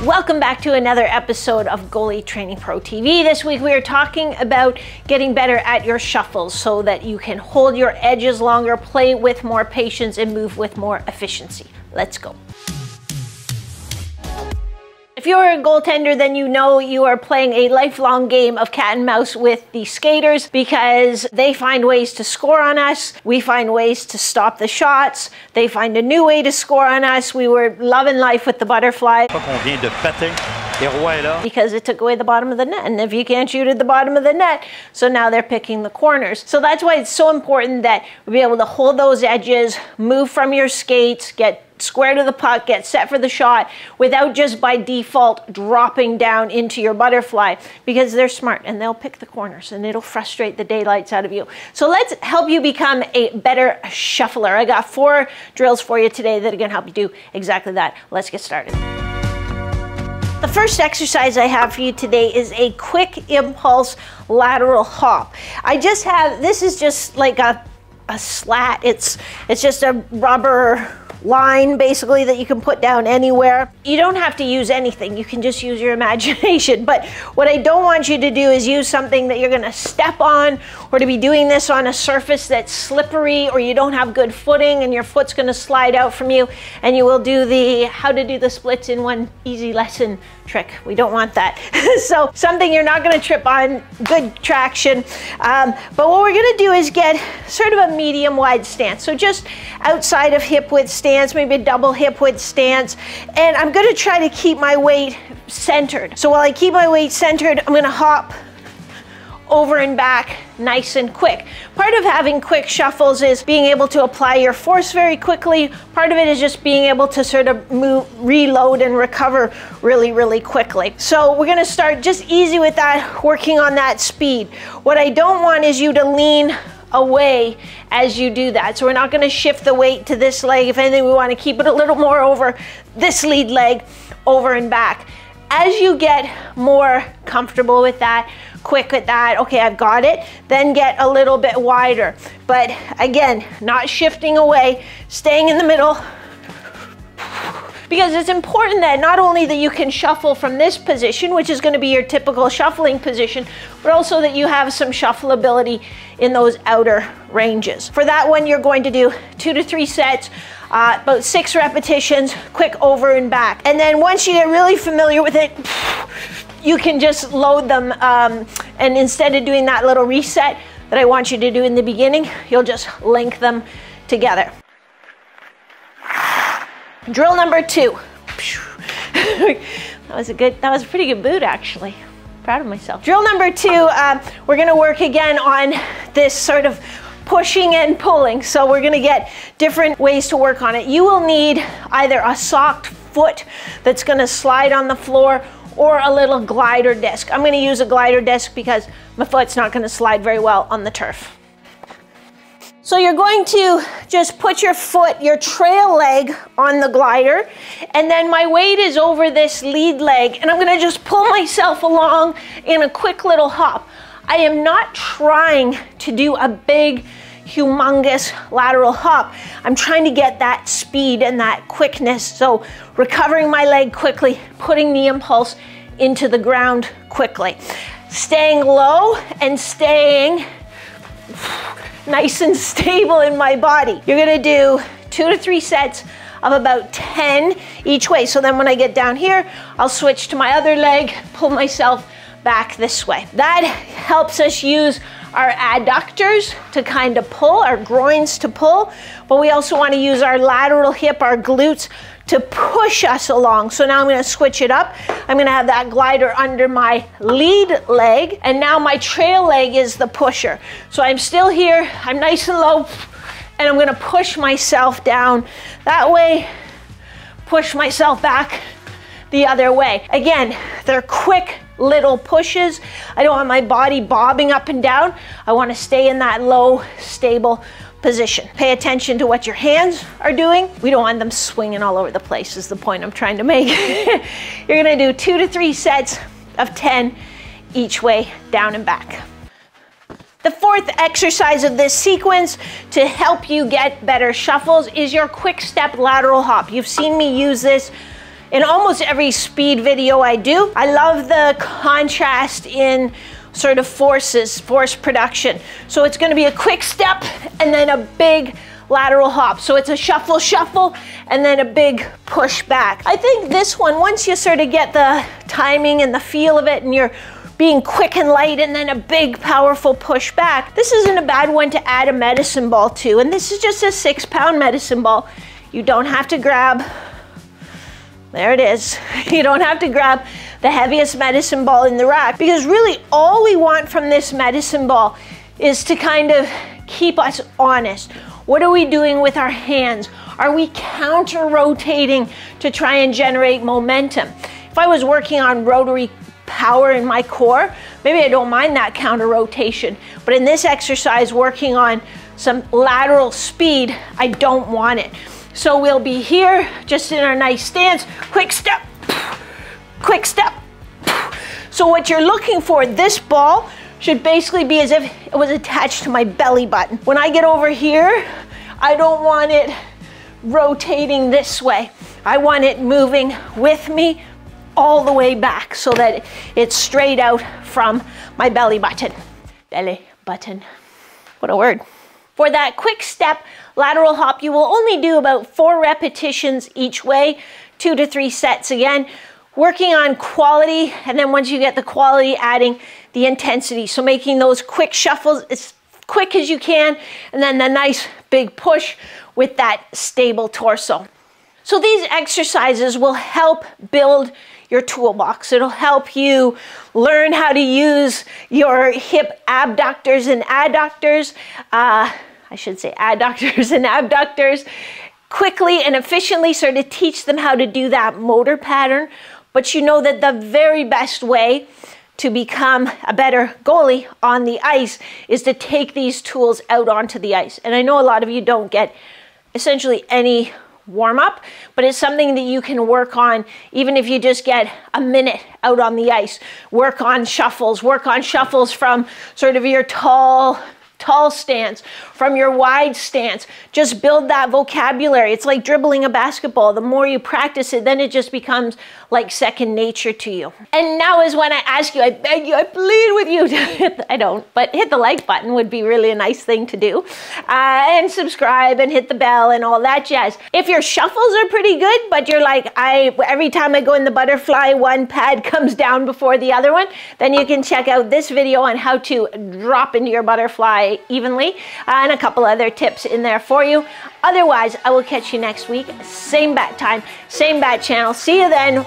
Welcome back to another episode of Goalie Training Pro TV. This week we are talking about getting better at your shuffles so that you can hold your edges longer, play with more patience, and move with more efficiency. Let's go. If you're a goaltender, then you know you are playing a lifelong game of cat and mouse with the skaters because they find ways to score on us. We find ways to stop the shots. They find a new way to score on us. We were loving life with the butterfly because it took away the bottom of the net. And if you can't shoot at the bottom of the net, so now they're picking the corners. So that's why it's so important that we be able to hold those edges, move from your skates, get square to the puck, get set for the shot without just by default dropping down into your butterfly, because they're smart and they'll pick the corners and it'll frustrate the daylights out of you. So let's help you become a better shuffler. I got 4 drills for you today that are going to help you do exactly that. Let's get started. The first exercise I have for you today is a quick impulse lateral hop. This is just like a slat. It's just a rubber line basically that you can put down anywhere. You don't have to use anything. You can just use your imagination. But what I don't want you to do is use something that you're going to step on, or to be doing this on a surface that's slippery, or you don't have good footing and your foot's going to slide out from you and you will do the how to do the splits in one easy lesson trick. We don't want that. So something you're not going to trip on, good traction. But what we're going to do is get sort of a medium wide stance. So just outside of hip width stance, maybe a double hip width stance. And I'm going to try to keep my weight centered. So while I keep my weight centered, I'm going to hop over and back nice and quick. Part of having quick shuffles is being able to apply your force very quickly. Part of it is just being able to sort of move, reload and recover really, really quickly. So we're going to start just easy with that, working on that speed. What I don't want is you to lean away as you do that. So we're not going to shift the weight to this leg. If anything, we want to keep it a little more over this lead leg, over and back. As you get more comfortable with that, quick with that, okay, I've got it, then get a little bit wider. But again, not shifting away, staying in the middle, because it's important that not only that you can shuffle from this position, which is going to be your typical shuffling position, but also that you have some shuffleability in those outer ranges. For that one, you're going to do 2 to 3 sets, about 6 repetitions, quick over and back. And then once you get really familiar with it, you can just load them, and instead of doing that little reset that I want you to do in the beginning, you'll just link them together. Drill number 2. That was a pretty good boot, actually. Proud of myself. Drill number 2, we're going to work again on this sort of pushing and pulling. So we're going to get different ways to work on it. You will need either a socked foot that's going to slide on the floor, or a little glider disc. I'm going to use a glider disc because my foot's not going to slide very well on the turf. So you're going to just put your foot, your trail leg, on the glider, and then my weight is over this lead leg, and I'm going to just pull myself along in a quick little hop. I am not trying to do a big, humongous lateral hop. I'm trying to get that speed and that quickness. So recovering my leg quickly, putting the impulse into the ground quickly. Staying low and staying nice and stable in my body. You're gonna do 2 to 3 sets of about 10 each way. So then when I get down here, I'll switch to my other leg, pull myself back this way. That helps us use our adductors to kind of pull, our groins to pull, but we also want to use our lateral hip, our glutes, to push us along. So now I'm going to switch it up. I'm going to have that glider under my lead leg, and now my trail leg is the pusher. So I'm still here, I'm nice and low, and I'm going to push myself down that way, push myself back the other way. Again, they're quick little pushes. I don't want my body bobbing up and down. I want to stay in that low, stable position. Pay attention to what your hands are doing. We don't want them swinging all over the place, is the point I'm trying to make. You're going to do 2 to 3 sets of 10 each way, down and back. The fourth exercise of this sequence to help you get better shuffles is your Quickstep Lateral Hop. You've seen me use this in almost every speed video I do. I love the contrast in sort of force production. So it's gonna be a quick step and then a big lateral hop. So it's a shuffle, shuffle, and then a big push back. I think this one, once you sort of get the timing and the feel of it and you're being quick and light and then a big powerful push back, this isn't a bad one to add a medicine ball to. And this is just a 6-pound medicine ball. You don't have to grab, there it is. You don't have to grab the heaviest medicine ball in the rack, because really all we want from this medicine ball is to kind of keep us honest. What are we doing with our hands? Are we counter rotating to try and generate momentum? If I was working on rotary power in my core, maybe I don't mind that counter rotation. But in this exercise, working on some lateral speed, I don't want it. So we'll be here, just in our nice stance, quick step, quick step. So what you're looking for, this ball should basically be as if it was attached to my belly button. When I get over here, I don't want it rotating this way. I want it moving with me all the way back so that it's straight out from my belly button. Belly button. What a word. For that quick step lateral hop, you will only do about 4 repetitions each way, 2 to 3 sets again. Working on quality, and then once you get the quality, adding the intensity. So making those quick shuffles as quick as you can, and then the nice big push with that stable torso. So these exercises will help build your toolbox. It'll help you learn how to use your hip abductors and adductors, I should say adductors and abductors, quickly and efficiently, sort of teach them how to do that motor pattern. But you know that the very best way to become a better goalie on the ice is to take these tools out onto the ice. And I know a lot of you don't get essentially any warm up, but it's something that you can work on even if you just get a minute out on the ice. Work on shuffles from sort of your tall stance, from your wide stance. Just build that vocabulary. It's like dribbling a basketball. The more you practice it, then it just becomes like second nature to you. And now is when I ask you, I beg you, I plead with you to hit the like button would be really a nice thing to do. And subscribe and hit the bell and all that jazz. If your shuffles are pretty good, but you're like, every time I go in the butterfly, one pad comes down before the other one, then you can check out this video on how to drop into your butterfly evenly, and a couple other tips in there for you. Otherwise, I will catch you next week, same bat time, same bat channel. See you then.